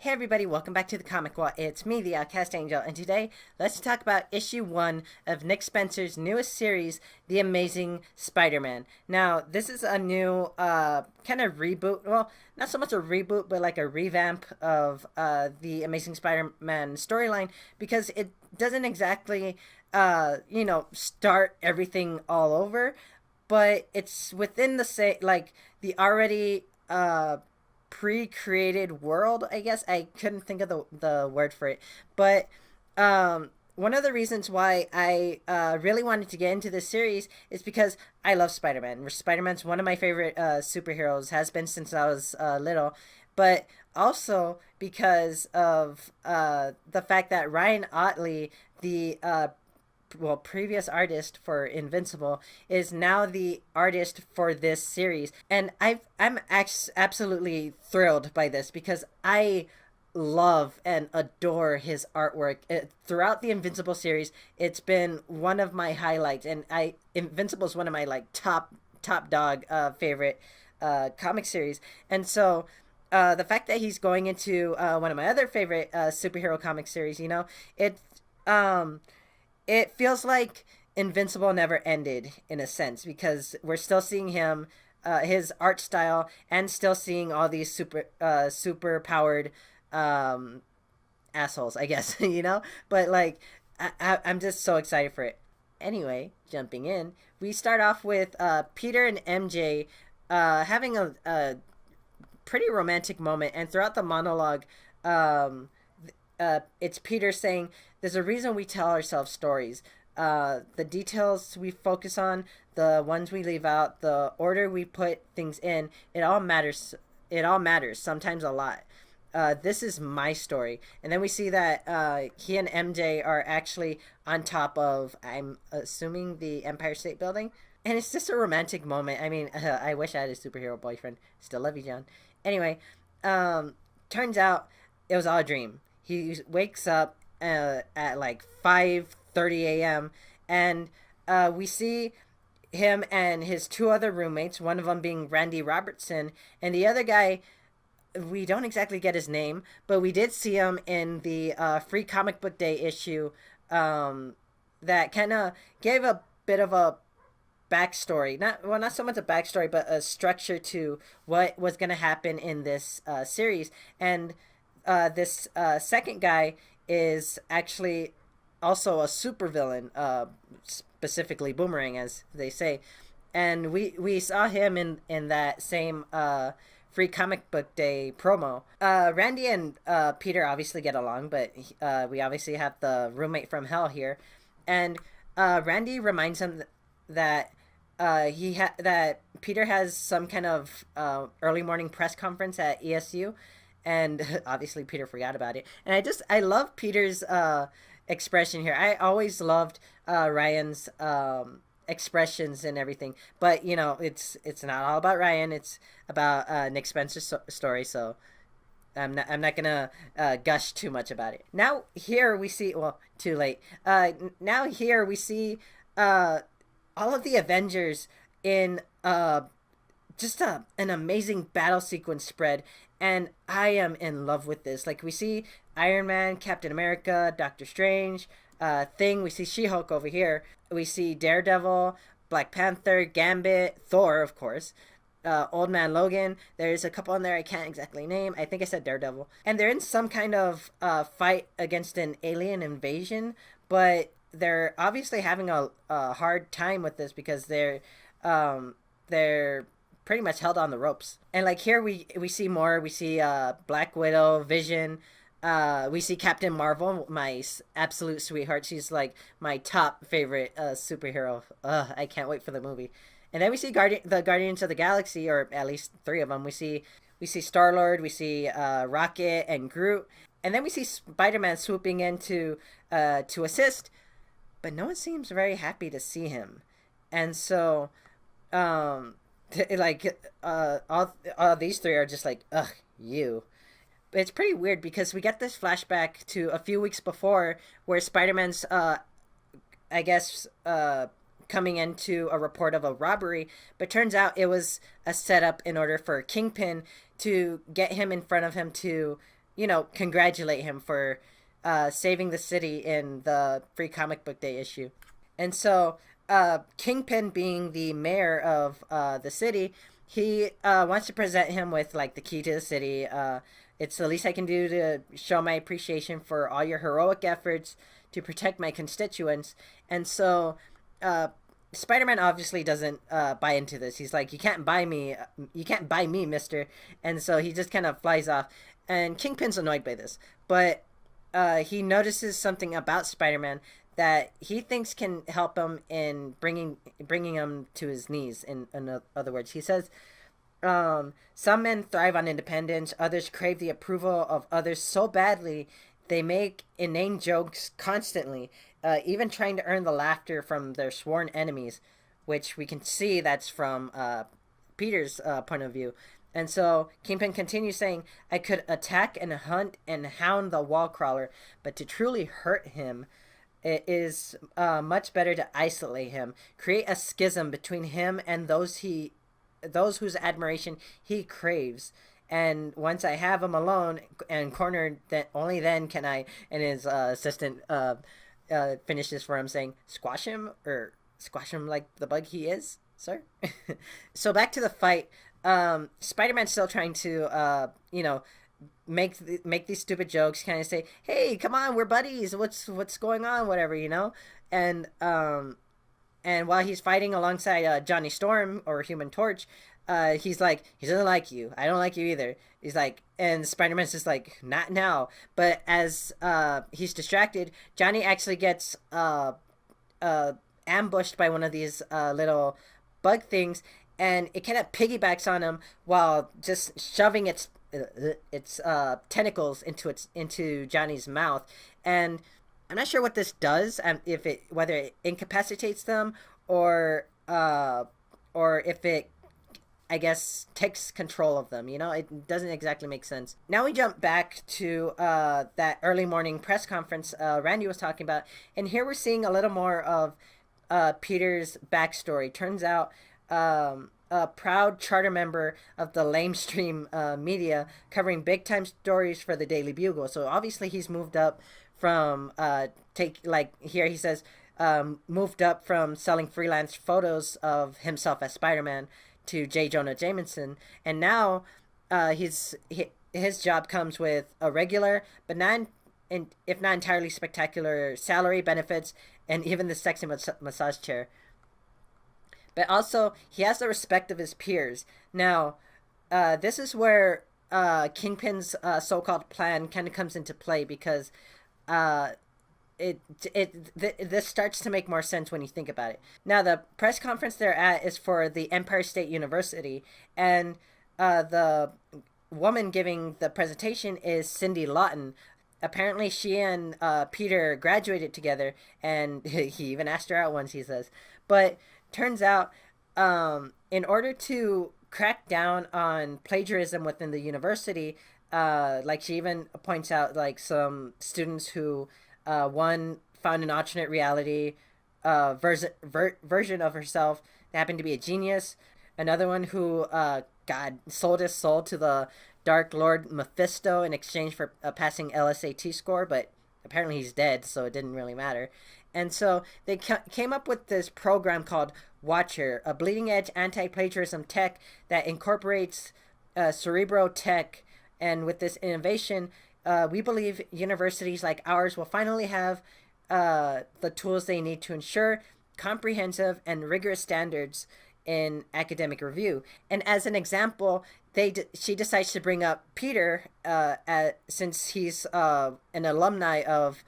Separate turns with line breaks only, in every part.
Hey everybody, welcome back to the Comic Wall. It's me, the Outcast Angel, and today let's talk about issue 1 of Nick Spencer's newest series, The Amazing Spider-Man. Now, this is a new kind of reboot, well, not so much a reboot, but like a revamp of the Amazing Spider-Man storyline, because it doesn't exactly, start everything all over, but it's within the already pre-created world. I guess I couldn't think of the word for it, but one of the reasons why I really wanted to get into this series is because I love Spider-Man. Spider-Man's one of my favorite superheroes, has been since I was little, but also because of the fact that Ryan Ottley, the previous artist for Invincible, is now the artist for this series, and I'm absolutely thrilled by this because I love and adore his artwork. Throughout the Invincible series, it's been one of my highlights, and I Invincible is one of my top dog favorite comic series, and so. The fact that he's going into one of my other favorite superhero comic series, it um, it feels like Invincible never ended in a sense because we're still seeing him, his art style, and still seeing all these super powered um, assholes, I guess, But like, I'm just so excited for it. Anyway, jumping in, we start off with Peter and MJ having a pretty romantic moment, and throughout the monologue, um, it's Peter saying, "There's a reason we tell ourselves stories. The details we focus on, the ones we leave out, the order we put things in, it all matters. It all matters. Sometimes a lot. This is my story." And then we see that he and MJ are actually on top of, I'm assuming, the Empire State Building. And it's just a romantic moment. I mean, I wish I had a superhero boyfriend. Still love you, John. Anyway, turns out it was all a dream. He wakes up at like 5:30 a.m. and we see him and his two other roommates, one of them being Randy Robertson, and the other guy, we don't exactly get his name, but we did see him in the Free Comic Book Day issue that kind of gave a bit of a backstory, not so much a backstory, but a structure to what was going to happen in this series. And this second guy is actually also a supervillain, specifically Boomerang, as they say. And we saw him in that same Free Comic Book Day promo. Randy and Peter obviously get along, but we obviously have the roommate from hell here. And Randy reminds him that that Peter has some kind of early morning press conference at ESU, and obviously Peter forgot about it. And I love Peter's expression here. I always loved Ryan's expressions and everything, but it's not all about Ryan. It's about Nick Spencer's story. So I'm not gonna gush too much about it. Now here we see, well, too late. Now here we see all of the Avengers in just an amazing battle sequence spread, and I am in love with this. Like, we see Iron Man, Captain America, Doctor Strange, Thing. We see She-Hulk over here. We see Daredevil, Black Panther, Gambit, Thor, of course. Old Man Logan. There's a couple in there I can't exactly name. I think I said Daredevil. And they're in some kind of fight against an alien invasion, but they're obviously having a hard time with this because they're pretty much held on the ropes. And like here we see more. We see Black Widow, Vision. We see Captain Marvel, my absolute sweetheart. She's like my top favorite superhero. I can't wait for the movie. And then we see the Guardians of the Galaxy, or at least three of them. We see Star-Lord, we see Rocket and Groot, and then we see Spider-Man swooping in to assist, but no one seems very happy to see him. And so all these three are just like, ugh, you. But it's pretty weird because we get this flashback to a few weeks before where Spider-Man's I guess coming into a report of a robbery, but turns out it was a setup in order for Kingpin to get him in front of him to congratulate him for saving the city in the Free Comic Book Day issue. And so, Kingpin, being the mayor of the city, he wants to present him with like the key to the city. It's the least I can do to show my appreciation for all your heroic efforts to protect my constituents. And so, Spider-Man obviously doesn't buy into this. He's like, you can't buy me, mister. And so he just kind of flies off. And Kingpin's annoyed by this. But he notices something about Spider-Man that he thinks can help him in bringing him to his knees. In other words, he says, some men thrive on independence. Others crave the approval of others so badly they make inane jokes constantly, even trying to earn the laughter from their sworn enemies, which we can see that's from Peter's point of view. And so Kingpin continues saying, I could attack and hunt and hound the wall crawler, but to truly hurt him, it is much better to isolate him, create a schism between him and those whose admiration he craves. And once I have him alone and cornered, only then can I. And his assistant finishes for him saying, squash him like the bug he is, sir. So back to the fight. Spider-Man's still trying to make these stupid jokes, kind of say, hey, come on, we're buddies, what's going on, whatever, and while he's fighting alongside Johnny Storm, or Human Torch, he's like, he doesn't like you, I don't like you either. He's like, and Spider-Man's just like, not now. But as he's distracted, Johnny actually gets ambushed by one of these little bug things, and it kind of piggybacks on him while just shoving its tentacles into Johnny's mouth. And I'm not sure what this does, whether it incapacitates them or if it, I guess, takes control of them. It doesn't exactly make sense. Now we jump back to that early morning press conference Randy was talking about, and here we're seeing a little more of Peter's backstory. Turns out a proud charter member of the lamestream media, covering big time stories for the Daily Bugle. So obviously he's moved up from here he says moved up from selling freelance photos of himself as Spider-Man to J. Jonah Jameson, and now his job comes with a regular but if not entirely spectacular salary, benefits, and even the sexy massage chair. But also, he has the respect of his peers. Now, this is where Kingpin's so-called plan kind of comes into play, because this starts to make more sense when you think about it. Now, the press conference they're at is for the Empire State University, and the woman giving the presentation is Cindy Lawton. Apparently, she and Peter graduated together, and he even asked her out once, he says. But turns out, in order to crack down on plagiarism within the university, she even points out, some students who one found an alternate reality version of herself that happened to be a genius. Another one who sold his soul to the Dark Lord Mephisto in exchange for a passing LSAT score, but apparently he's dead, so it didn't really matter. And so they came up with this program called Watcher, a bleeding-edge anti-plagiarism tech that incorporates Cerebro tech. And with this innovation, we believe universities like ours will finally have the tools they need to ensure comprehensive and rigorous standards in academic review. And as an example, she decides to bring up Peter, since he's an alumni of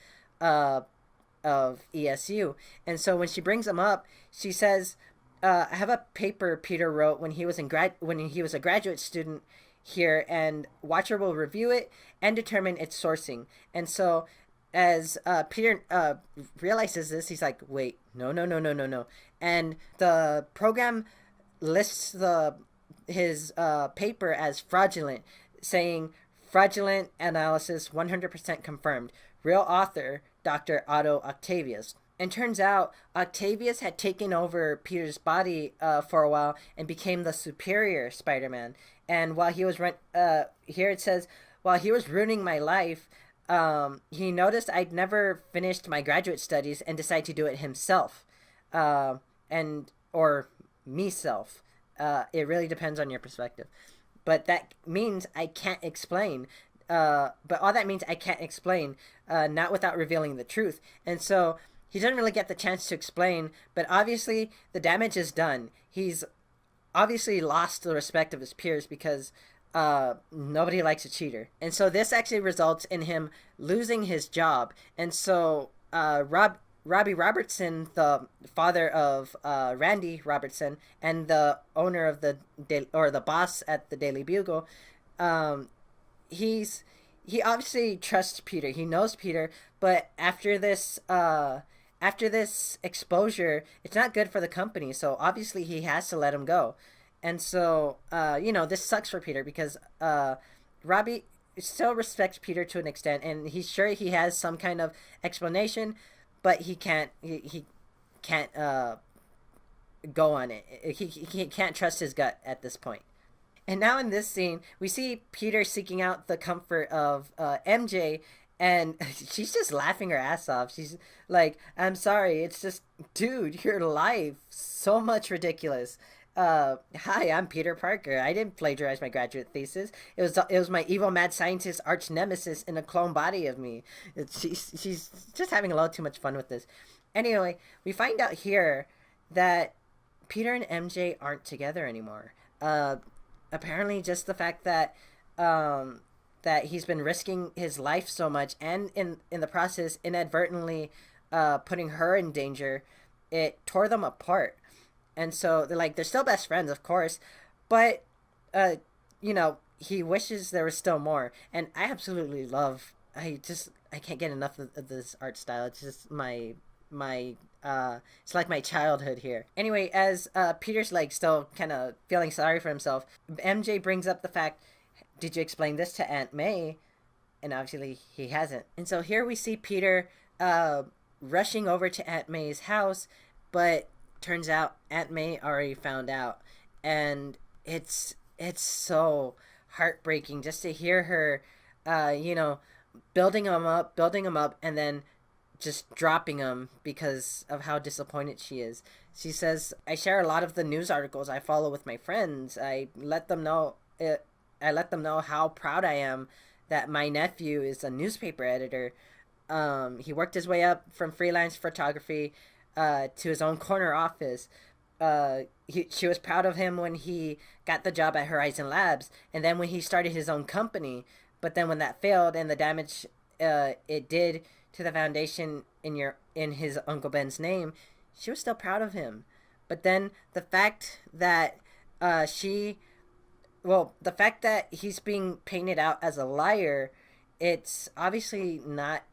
ESU. And so when she brings him up, she says, I have a paper Peter wrote when he was a graduate student here, and Watcher will review it and determine its sourcing. And so as Peter realizes this, he's like, wait, no. And the program lists his paper as fraudulent, saying fraudulent analysis 100% confirmed. Real author, Dr. Otto Octavius. And turns out Octavius had taken over Peter's body for a while and became the superior Spider-Man. And while he was here it says, while he was ruining my life, he noticed I'd never finished my graduate studies and decided to do it himself, and or me self. It really depends on your perspective, but that means I can't explain. But all that means I can't explain, not without revealing the truth. And so he doesn't really get the chance to explain. But obviously, the damage is done. He's obviously lost the respect of his peers because nobody likes a cheater. And so this actually results in him losing his job. And so Robbie Robertson, the father of Randy Robertson and the owner of the boss at the Daily Bugle, um, he obviously trusts Peter. He knows Peter, but after this exposure, it's not good for the company. So obviously he has to let him go. And so this sucks for Peter because Robbie still respects Peter to an extent, and he's sure he has some kind of explanation, but he can't go on it. He can't trust his gut at this point. And now in this scene, we see Peter seeking out the comfort of MJ, and she's just laughing her ass off. She's like, "I'm sorry, it's just, dude, your life so much ridiculous. Hi, I'm Peter Parker. I didn't plagiarize my graduate thesis. It was my evil mad scientist arch nemesis in a clone body of me." She's just having a little too much fun with this. Anyway, we find out here that Peter and MJ aren't together anymore. Apparently, just the fact that he's been risking his life so much, and in the process inadvertently putting her in danger, it tore them apart. And so they're still best friends, of course, but he wishes there was still more. And I absolutely love. I can't get enough of this art style. It's just my it's like my childhood here. Anyway, as Peter's still kind of feeling sorry for himself, MJ brings up the fact, "Did you explain this to Aunt May?" And obviously he hasn't. And so here we see Peter rushing over to Aunt May's house, but turns out Aunt May already found out. And it's so heartbreaking just to hear her building him up, and then just dropping him because of how disappointed she is. She says, "I share a lot of the news articles I follow with my friends. I let them know how proud I am that my nephew is a newspaper editor. He worked his way up from freelance photography to his own corner office. She was proud of him when he got the job at Horizon Labs, and then when he started his own company. But then when that failed and the damage it did to the foundation in his Uncle Ben's name, she was still proud of him. But then the fact that the fact that he's being painted out as a liar, it's obviously not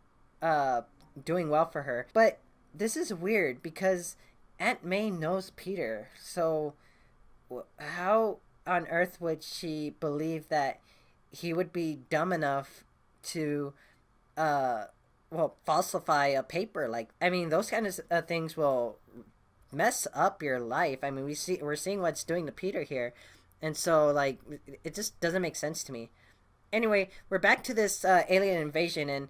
doing well for her. But this is weird because Aunt May knows Peter. So how on earth would she believe that he would be dumb enough to falsify a paper? Those kind of things will mess up your life. We're seeing what's doing to Peter here. And so, it just doesn't make sense to me. Anyway, we're back to this alien invasion, and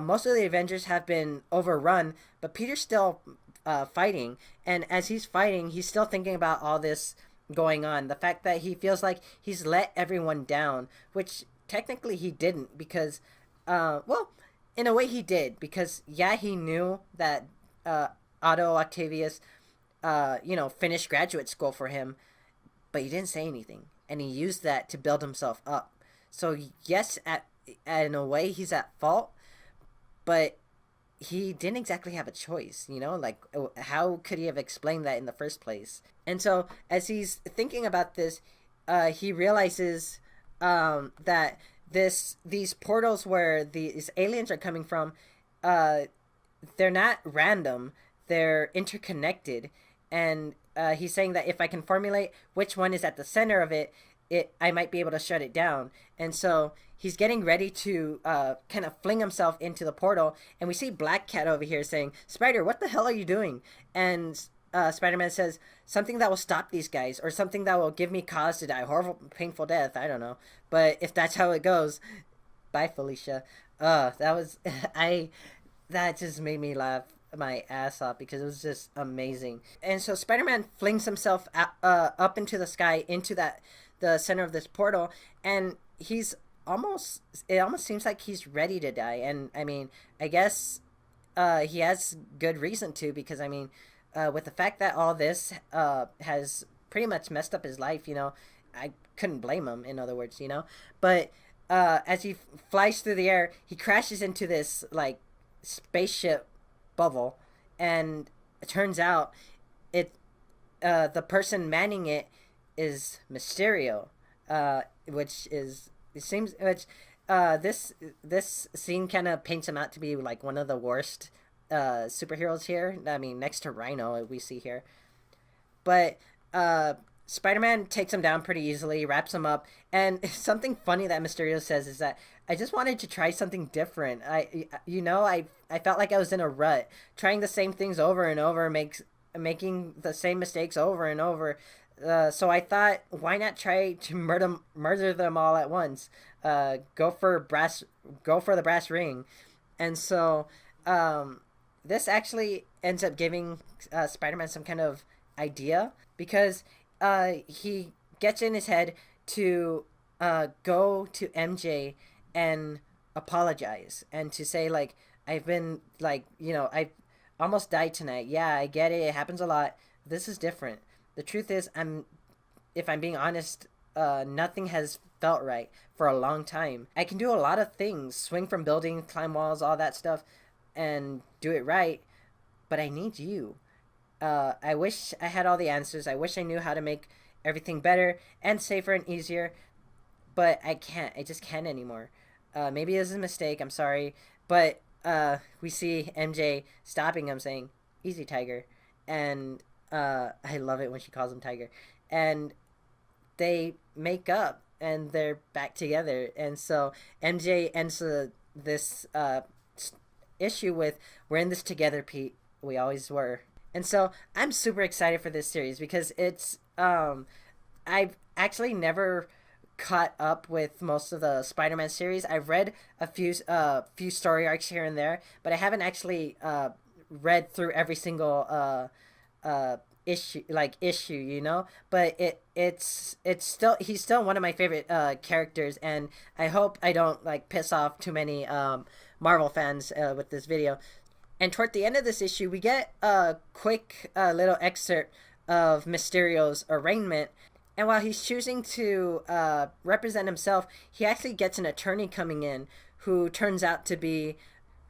most of the Avengers have been overrun, but Peter's still fighting. And as he's fighting, he's still thinking about all this going on. The fact that he feels like he's let everyone down, which technically he didn't, because, in a way he did, because, yeah, he knew that Otto Octavius, finished graduate school for him, but he didn't say anything, and he used that to build himself up. So yes, in a way he's at fault, but he didn't exactly have a choice. How could he have explained that in the first place? And so as he's thinking about this, he realizes that these portals where these aliens are coming from, they're not random, they're interconnected. And he's saying that if I can formulate which one is at the center of it, I might be able to shut it down. And so he's getting ready to kind of fling himself into the portal. And we see Black Cat over here saying, "Spider, what the hell are you doing?" And Spider-Man says, "Something that will stop these guys, or something that will give me cause to die. Horrible, painful death. I don't know. But if that's how it goes, Bye, Felicia. That was I. That just made me laugh my ass off because it was just amazing. And so Spider-Man flings himself up into the sky, into the center of this portal, and he's almost. It almost seems like he's ready to die. And I mean, I guess he has good reason to, because I mean, with the fact that all this has pretty much messed up his life, I couldn't blame him. In other words, but as he flies through the air, he crashes into this like spaceship bubble, and it turns out it the person manning it is Mysterio, which is it seems which this scene kind of paints him out to be like one of the worst superheroes here. I mean, next to Rhino we see here, but Spider-Man takes him down pretty easily, wraps him up, and something funny that Mysterio says is that I just wanted to try something different. I felt like I was in a rut, trying the same things over and over, making the same mistakes over and over. So I thought, why not try to murder them all at once? Go for the brass ring, and so this actually ends up giving Spider-Man some kind of idea, because he gets in his head to go to MJ and apologize and to say, like, I've been like, I almost died tonight. Yeah, I get it. It happens a lot. This is different. The truth is, if I'm being honest, nothing has felt right for a long time. I can do a lot of things, swing from buildings, climb walls, all that stuff, and do it right, but I need you. I wish I had all the answers. I wish I knew how to make everything better and safer and easier, but I can't. I just can't anymore. Maybe it was a mistake. I'm sorry. But we see MJ stopping him, saying, "Easy, Tiger." And I love it when she calls him Tiger. And they make up and they're back together. And so MJ ends this issue with, "We're in this together, Pete. We always were." And so I'm super excited for this series because it's I've actually never caught up with most of the Spider-Man series. I've read a few story arcs here and there, but I haven't actually read through every single issue. But it's still, he's still one of my favorite characters, and I hope I don't like piss off too many Marvel fans with this video. And toward the end of this issue, we get a quick little excerpt of Mysterio's arraignment. And while he's choosing to represent himself, he actually gets an attorney coming in who turns out to be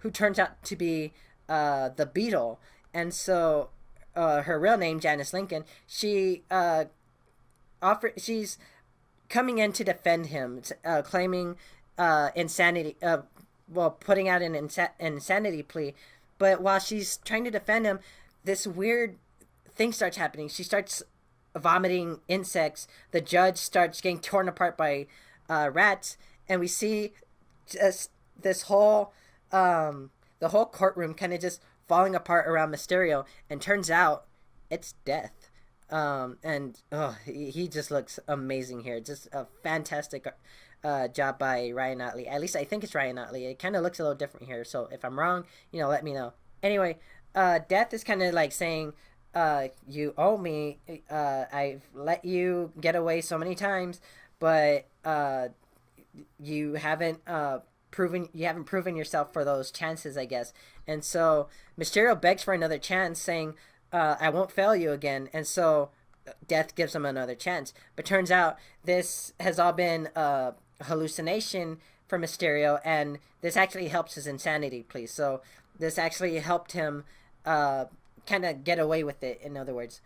the Beetle. And so her real name, Janice Lincoln, she's coming in to defend him, claiming insanity. Putting out an insanity plea. But while she's trying to defend him, this weird thing starts happening. She starts vomiting insects. The judge starts getting torn apart by rats, and we see just this whole the whole courtroom kind of just falling apart around Mysterio. And turns out it's Death. He just looks amazing here. Just a fantastic job by Ryan Ottley. At least I think it's Ryan Ottley. It kind of looks a little different here, so if I'm wrong, let me know. Anyway, Death is kind of like saying, you owe me. I've let you get away so many times, but you haven't proven yourself for those chances, I guess. And so Mysterio begs for another chance, saying, I won't fail you again. And so Death gives him another chance. But turns out this has all been a hallucination for Mysterio, and this actually helps his insanity plea. So this actually helped him kind of get away with it, in other words.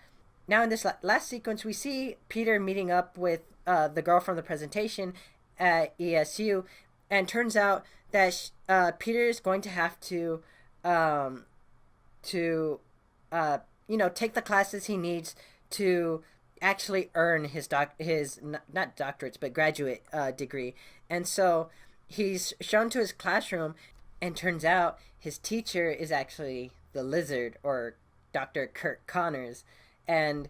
Now in this last sequence, we see Peter meeting up with the girl from the presentation at ESU, and turns out that Peter is going to have to take the classes he needs to actually earn his not doctorates but graduate degree. And so he's shown to his classroom, and turns out his teacher is actually the Lizard, or Dr. Kirk Connors. And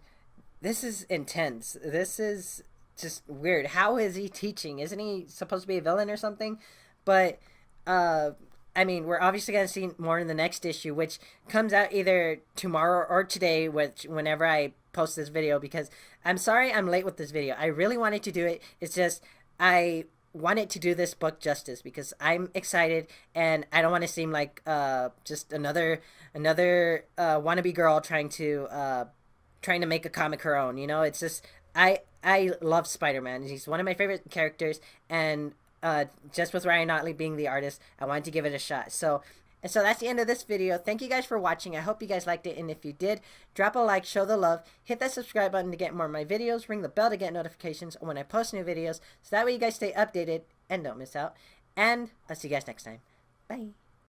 this is intense. This is just weird. How is he teaching? Isn't he supposed to be a villain or something? But I mean, we're obviously going to see more in the next issue, which comes out either tomorrow or today, which whenever I post this video. Because I'm sorry I'm late with this video. I really wanted to do it. It's just I wanted to do this book justice because I'm excited and I don't want to seem like just another wannabe girl trying to make a comic her own. You know, it's just I love Spider-Man. He's one of my favorite characters, and just with Ryan Ottley being the artist, I wanted to give it a shot. So that's the end of this video. Thank you guys for watching. I hope you guys liked it, and if you did, drop a like, show the love, hit that subscribe button to get more of my videos, ring the bell to get notifications when I post new videos, so that way you guys stay updated and don't miss out. And I'll see you guys next time. Bye.